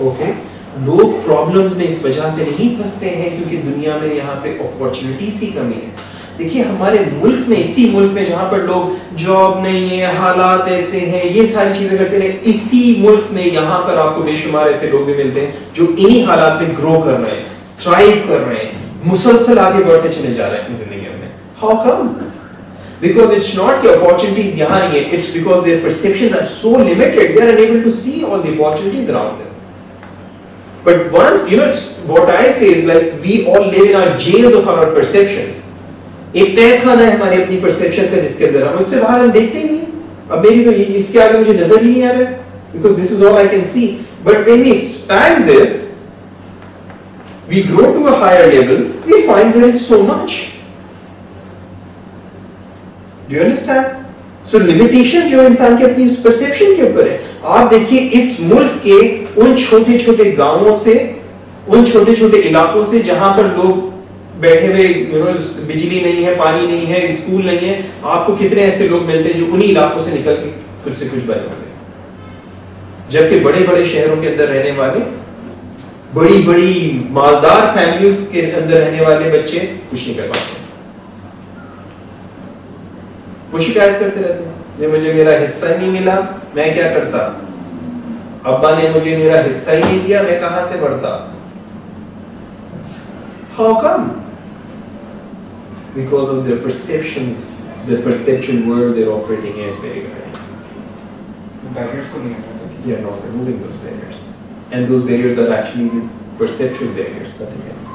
Okay, लोग problems में इस वजह से नहीं फंसते हैं क्योंकि दुनिया में यहाँ पे अपॉर्चुनिटीज की कमी है। देखिए हमारे मुल्क में, इसी मुल्क में जहाँ पर लोग जॉब नहीं है, हालात ऐसे हैं, ये सारी चीजें करते रहे, इसी मुल्क में यहाँ पर आपको बेशुमार ऐसे लोग भी मिलते हैं जो इन्हीं हालात में ग्रो कर रहे हैं, थ्राइव कर रहे हैं, मुसलसल आगे बढ़ते चले जा रहे हैं अपनी जिंदगी में। How come? Because it's not the opportunities यहाँ नहीं है, it's because their perceptions are so limited, they are unable to see all the opportunities around them. But once, you know, what I say is like we all live in our jails of our perceptions. एक तय खाना है हमारी अपनी perception का जिसके अंदर हम उससे बाहर हम देखते ही नहीं। अब मेरी तो इसके आगे मुझे नजर ही नहीं आ रहा है, because this is all I can see. But when we expand this, we grow to a higher level, we find there is so much. Do you understand? So limitation जो इंसान के अपनी perception के ऊपर है। आप देखिए इस मुल्क के उन छोटे छोटे गांवों से, उन छोटे छोटे इलाकों से जहां पर लोग बैठे हुए, बिजली नहीं है, पानी नहीं है, स्कूल नहीं है, आपको कितने ऐसे लोग मिलते हैं जो उन्हीं इलाकों से निकल के कुछ से कुछ बने होंगे। जबकि बड़े बड़े शहरों के अंदर रहने वाले, बड़ी बड़ी मालदार फैमिलीज के अंदर रहने वाले बच्चे कुछ नहीं कर पाते, वो शिकायत करते रहते हैं, मुझे मेरा हिस्सा ही नहीं मिला, मैं क्या करता, अब्बा ने मुझे मेरा हिस्सा ही नहीं दिया, मैं कहां से बढ़ता। How come? Because of their perceptions, the perceptual world they're operating in is very good. Barriers को नहीं हटाते। They are not removing those barriers, and those barriers are actually perceptual barriers, nothing else.